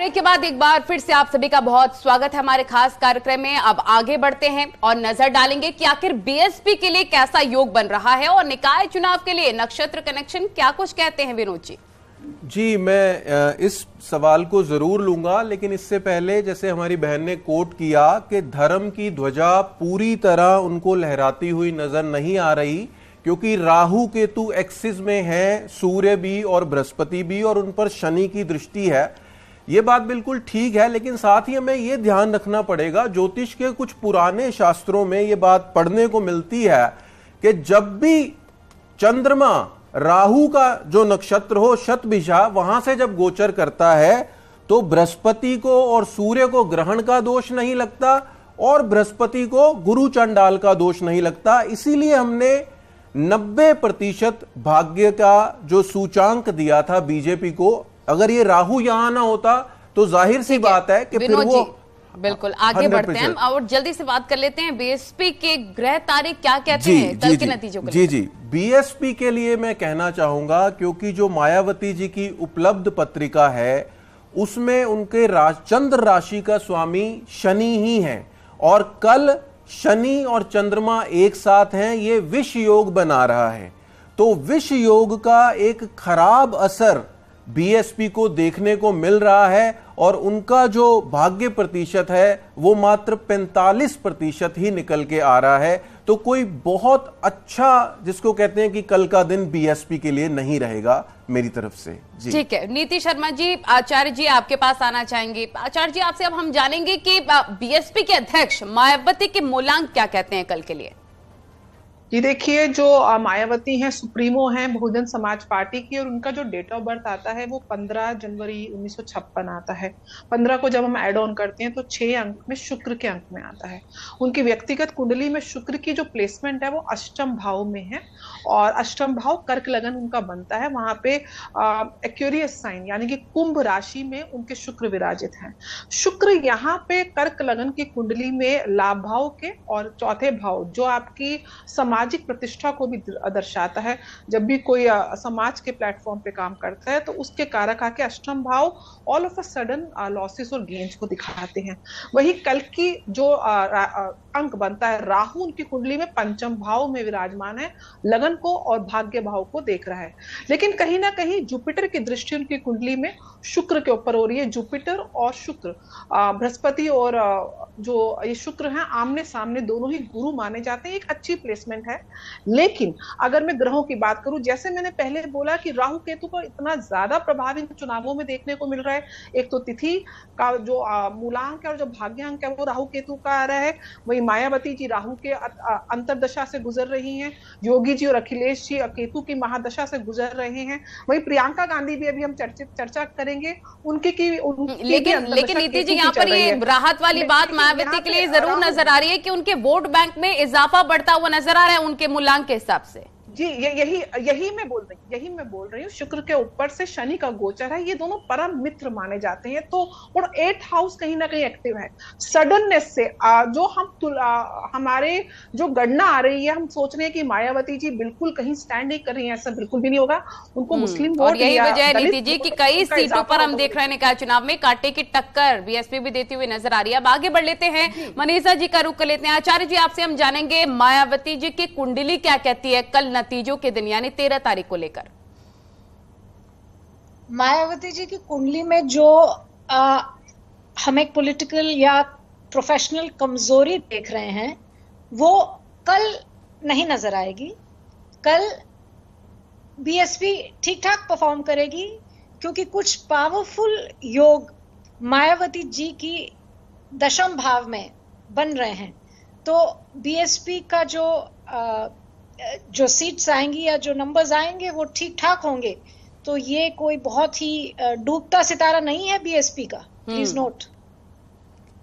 Break के बाद एक बार फिर से आप सभी का बहुत स्वागत है हमारे खास कार्यक्रम में। अब आगे बढ़ते हैं और नजर डालेंगे कि आखिर बीएसपी के लिए कैसा योग बन रहा है और निकाय चुनाव के लिए नक्षत्र कनेक्शन क्या कुछ कहते हैं। विनोद जी जी, मैं इस सवाल को जरूर लूंगा, लेकिन इससे पहले जैसे हमारी बहन ने कोट किया कि धर्म की ध्वजा पूरी तरह उनको लहराती हुई नजर नहीं आ रही, क्योंकि राहु केतु एक्सिस में है, सूर्य भी और बृहस्पति भी, और उन पर शनि की दृष्टि है। ये बात बिल्कुल ठीक है, लेकिन साथ ही हमें ये ध्यान रखना पड़ेगा, ज्योतिष के कुछ पुराने शास्त्रों में ये बात पढ़ने को मिलती है कि जब भी चंद्रमा राहु का जो नक्षत्र हो शतभिषा, वहां से जब गोचर करता है तो बृहस्पति को और सूर्य को ग्रहण का दोष नहीं लगता और बृहस्पति को गुरु चंडाल का दोष नहीं लगता। इसीलिए हमने 90% भाग्य का जो सूचांक दिया था बीजेपी को, अगर ये राहु यहां ना होता तो जाहिर सी बात है कि फिर वो बिल्कुल आगे बढ़ते हैं और जल्दी से बात कर लेते हैं बीएसपी के ग्रह तारीख क्या कहते हैं कल के नतीजों को। जी बीएसपी के लिए मैं कहना चाहूंगा, क्योंकि जो मायावती जी की उपलब्ध पत्रिका है उसमें उनके चंद्र राशि का स्वामी शनि ही है और कल शनि और चंद्रमा एक साथ हैं, ये विष योग बना रहा है। तो विष योग का एक खराब असर बीएसपी को देखने को मिल रहा है और उनका जो भाग्य प्रतिशत है वो मात्र 45% ही निकल के आ रहा है। तो कोई बहुत अच्छा जिसको कहते हैं कि कल का दिन बीएसपी के लिए नहीं रहेगा मेरी तरफ से। जी ठीक है, नीति शर्मा जी, आचार्य जी आपके पास आना चाहेंगे। आचार्य जी आपसे अब हम जानेंगे कि बीएसपी के अध्यक्ष मायावती के मूलांक क्या कहते हैं कल के लिए। जी देखिए, जो मायावती हैं सुप्रीमो हैं बहुजन समाज पार्टी की, और उनका जो डेट ऑफ बर्थ आता है वो 15 जनवरी 1956 आता है। 15 को जब हम ऐड ऑन करते हैं तो 6 अंक में शुक्र के अंक में आता है। उनकी व्यक्तिगत कुंडली में शुक्र की जो प्लेसमेंट है वो अष्टम भाव में है और अष्टम भाव कर्क लगन उनका बनता है। वहां पे एक्वेरियस साइन यानी कि कुंभ राशि में उनके शुक्र विराजित हैं। शुक्र यहाँ पे कर्क लगन की कुंडली में लाभ भाव के और चौथे भाव जो आपकी सामाजिक प्रतिष्ठा को भी दर्शाता है। जब भी कोई समाज के प्लेटफॉर्म पे काम करता है तो उसके कारक आके अष्टम भाव all of a sudden losses और गेन्स को दिखाते हैं। वही कल की जो अंक बनता है, राहु उनकी कुंडली में पंचम भाव में विराजमान है, लगन को और भाग्य भाव को देख रहा है। लेकिन कहीं ना कहीं जुपिटर की दृष्टि उनकी कुंडली में शुक्र के ऊपर हो रही है। जुपिटर और शुक्र, बृहस्पति और जो ये शुक्र हैं आमने सामने दोनों ही गुरु माने जाते हैं। एक अच्छी प्लेसमेंट है। लेकिन अगर मैं ग्रहों की बात करूं, जैसे मैंने पहले बोला कि राहु केतु को इतना ज्यादा प्रभाव इन चुनावों में देखने को मिल रहा है। एक तो तिथि का जो मूलांक है और जो भाग्यांक है वो राहु केतु का आ रहा है। वही मायावती जी राहु के अंतरदशा से गुजर रही हैं, योगी जी और अखिलेश जी केतु की महादशा से गुजर रहे हैं। वही प्रियंका गांधी भी अभी हम चर्चा करेंगे उनकी की लेकिन नीति जी यहाँ पर ये राहत वाली बात मायावती के लिए जरूर नजर आ रही है कि उनके वोट बैंक में इजाफा बढ़ता हुआ नजर आ रहा है उनके मूलांक के हिसाब से। जी यही मैं बोल रही हूँ। शुक्र के ऊपर से शनि का गोचर है, ये दोनों परम मित्र माने जाते हैं। तो और 8th हाउस कहीं ना कहीं एक्टिव है। सडननेस से जो हमारे जो गणना आ रही है, हम सोच रहे हैं कि मायावती जी बिल्कुल कहीं स्टैंड नहीं कर रही है, ऐसा बिल्कुल भी नहीं होगा। उनको मुस्लिम वोट, और यही वजह है नीति जी की कई सीटों पर हम देख रहे हैं निकाय चुनाव में कांटे की टक्कर बीएसपी भी देती हुई नजर आ रही है। अब आगे बढ़ लेते हैं, मनीषा जी का रुख कर लेते हैं। आचार्य जी आपसे हम जानेंगे मायावती जी की कुंडली क्या कहती है कल नतीजों के दिन यानी 13 तारीख को लेकर। मायावती जी की कुंडली में जो हम एक पॉलिटिकल या प्रोफेशनल कमजोरी देख रहे हैं वो कल नहीं नजर आएगी। कल बीएसपी ठीक ठाक परफॉर्म करेगी, क्योंकि कुछ पावरफुल योग मायावती जी की दशम भाव में बन रहे हैं। तो बीएसपी का जो सीट्स आएंगी या जो नंबर्स आएंगे वो ठीक ठाक होंगे। तो ये कोई बहुत ही डूबता सितारा नहीं है बीएसपी का, प्लीज नोट।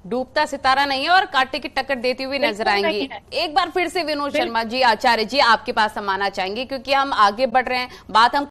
डूबता सितारा नहीं है और कांटे की टक्कर देती हुई नजर आएंगी। एक बार फिर से विनोद शर्मा जी, आचार्य जी आपके पास हम आना चाहेंगे क्योंकि हम आगे बढ़ रहे हैं। बात हम